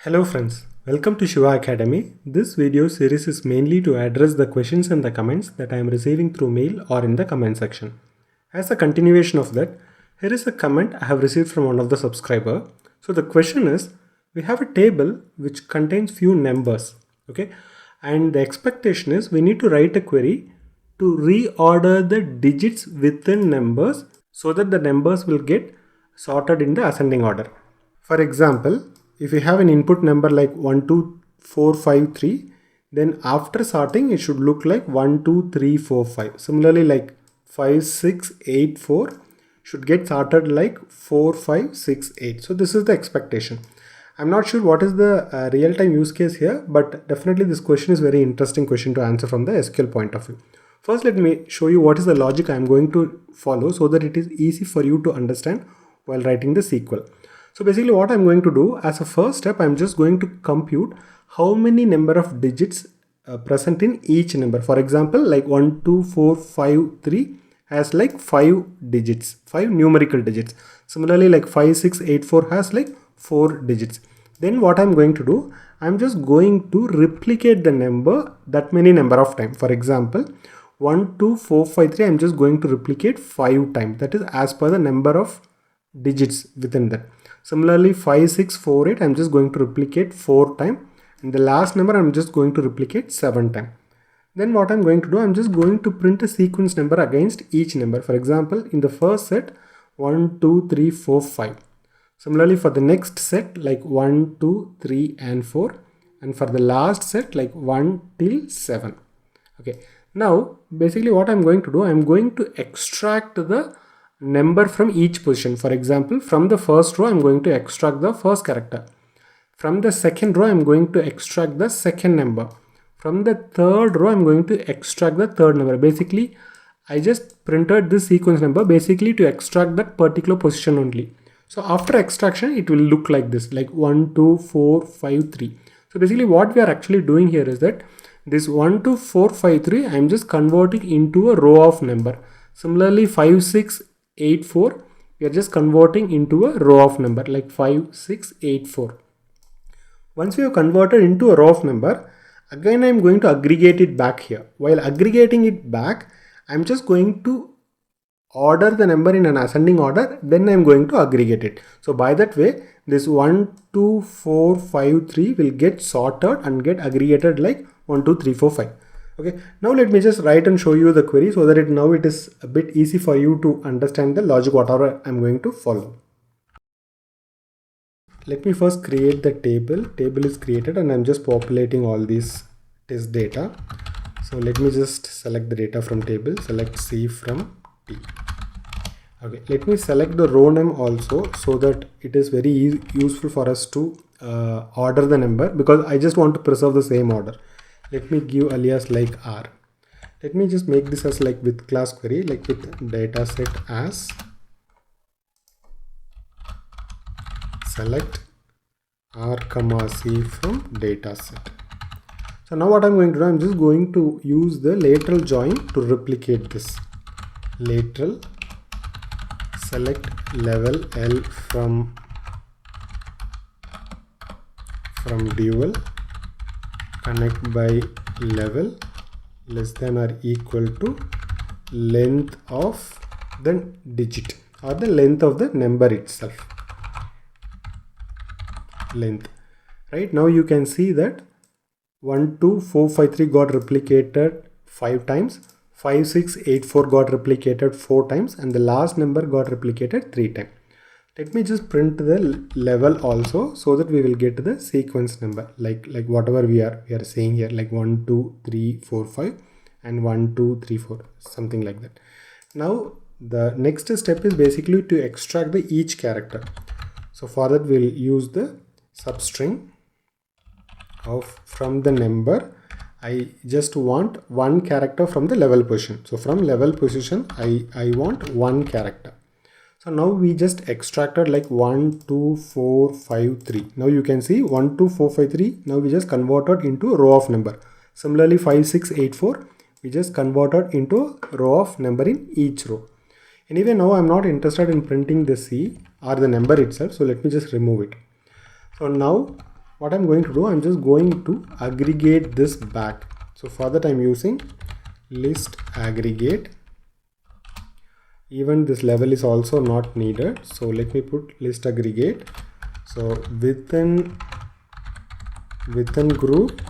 Hello friends, welcome to Shiva Academy. This video series is mainly to address the questions and the comments that I am receiving through mail or in the comment section. As a continuation of that, here is a comment I have received from one of the subscriber. So the question is, we have a table which contains few numbers, okay? And the expectation is we need to write a query to reorder the digits within numbers so that the numbers will get sorted in the ascending order. For example, if you have an input number like 1, 2, 4, 5, 3, then after sorting it should look like 1, 2, 3, 4, 5. Similarly, like 5, 6, 8, 4 should get sorted like 4, 5, 6, 8. So this is the expectation. I'm not sure what is the real-time use case here, but definitely this question is very interesting question to answer from the SQL point of view. First, let me show you what is the logic I'm going to follow so that it is easy for you to understand while writing the SQL. So basically what I'm going to do as a first step, I'm just going to compute how many number of digits present in each number. For example, like 1, 2, 4, 5, 3 has like 5 digits, 5 numerical digits. Similarly, like 5, 6, 8, 4 has like 4 digits. Then what I'm going to do, I'm just going to replicate the number that many number of times. For example, 1, 2, 4, 5, 3, I'm just going to replicate 5 times. That is as per the number of digits within that. Similarly, 5, 6, 4, 8, I'm just going to replicate 4 times. And the last number, I'm just going to replicate 7 times. Then what I'm going to do, I'm just going to print a sequence number against each number. For example, in the first set, 1, 2, 3, 4, 5. Similarly, for the next set, like 1, 2, 3, and 4. And for the last set, like 1 till 7. Okay. Now, basically what I'm going to do, I'm going to extract the number from each position. For example, from the first row, I'm going to extract the first character. From the second row, I'm going to extract the second number. From the third row, I'm going to extract the third number. Basically, I just printed this sequence number basically to extract that particular position only. So after extraction, it will look like this, like 1, 2, 4, 5, 3. So basically what we are actually doing here is that this 1, 2, 4, 5, 3, I'm just converting into a row of number. Similarly, 5, 6, 8, 4, we are just converting into a row of number like 5, 6, 8, 4. Once we have converted into a row of number, again I'm going to aggregate it back here. While aggregating it back, I'm just going to order the number in an ascending order, then I'm going to aggregate it. So by that way, this 1, 2, 4, 5, 3 will get sorted and get aggregated like 1, 2, 3, 4, 5. Okay, now let me just write and show you the query so that now it is a bit easy for you to understand the logic whatever I'm going to follow. Let me first create the table. Table is created and I'm just populating all these test data. So let me just select the data from table, select C from P. Okay, let me select the row name also so that it is very useful for us to order the number because I just want to preserve the same order. Let me give alias like R. Let me just make this as like with class query, like with dataset as select R comma C from dataset. So now what I'm going to do, I'm just going to use the lateral join to replicate this. Lateral select level L from dual connect by level less than or equal to length of the digit or the length of the number itself. Length. Right now you can see that 1, 2, 4, 5, 3 got replicated 5 times. 5, 6, 8, 4 got replicated 4 times and the last number got replicated 3 times. Let me just print the level also so that we will get the sequence number like whatever we are saying here, like 1, 2, 3, 4, 5 and 1, 2, 3, 4, something like that. Now the next step is basically to extract the each character. So for that we'll use the substring of from the number. I just want one character from the level position. So from level position I want one character. So now we just extracted like 1, 2, 4, 5, 3. Now you can see 1, 2, 4, 5, 3. Now we just converted into a row of number. Similarly 5, 6, 8, 4. We just converted into a row of number in each row. Anyway, now I'm not interested in printing the C or the number itself. So let me just remove it. So now what I'm going to do, I'm just going to aggregate this back. So for that I'm using list aggregate. Even this level is also not needed, so let me put list aggregate. So within group,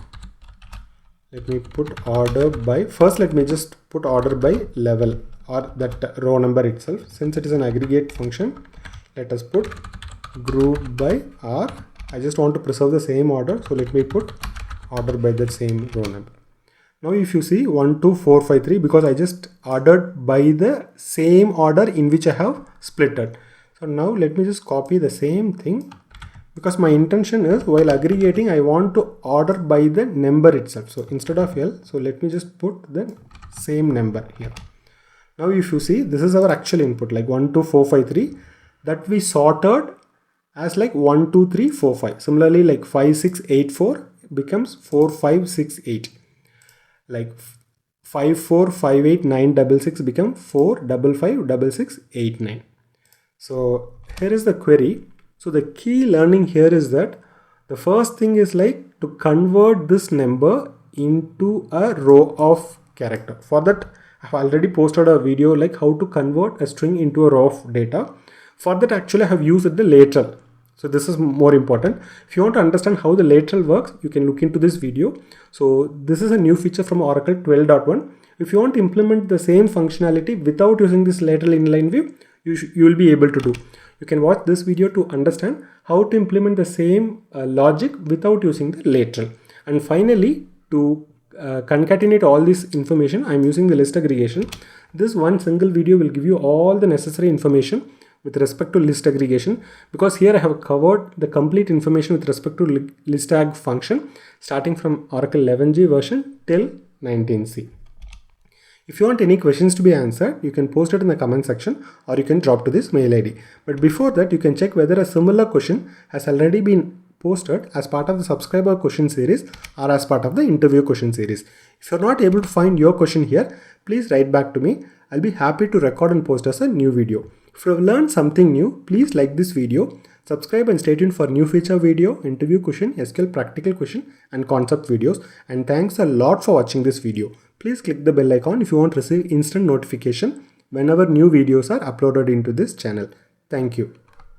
let me put order by, first let me just put order by level or that row number itself. Since it is an aggregate function, let us put group by R. I just want to preserve the same order, so let me put order by that same row number. Now if you see 1, 2, 4, 5, 3, because I just ordered by the same order in which I have split it. So now let me just copy the same thing, because my intention is while aggregating I want to order by the number itself. So instead of L, so let me just put the same number here. Now if you see, this is our actual input, like 1, 2, 4, 5, 3, that we sorted as like 1, 2, 3, 4, 5. Similarly, like 5, 6, 8, 4 becomes 4, 5, 6, 8. Like 5, 4, 5, 8, 9, 6, 6 become 4, 5, 5, 6, 8, 9. So here is the query. So the key learning here is that the first thing is like to convert this number into a row of character. For that, I've already posted a video like how to convert a string into a row of data. For that, actually I have used the literal. So this is more important. If you want to understand how the literal works, you can look into this video. So this is a new feature from Oracle 12.1. If you want to implement the same functionality without using this literal inline view, you will be able to do. You can watch this video to understand how to implement the same logic without using the literal. And finally, to concatenate all this information, I'm using the list aggregation. This one single video will give you all the necessary information with respect to list aggregation, because here I have covered the complete information with respect to list ag function starting from Oracle 11g version till 19c. If you want any questions to be answered, you can post it in the comment section or you can drop to this mail ID. But before that, you can check whether a similar question has already been posted as part of the subscriber question series or as part of the interview question series. If you're not able to find your question here, please write back to me. I'll be happy to record and post as a new video. If you have learned something new, please like this video, subscribe and stay tuned for new feature video, interview question, SQL practical question and concept videos. And thanks a lot for watching this video. Please click the bell icon if you want to receive instant notification whenever new videos are uploaded into this channel. Thank you.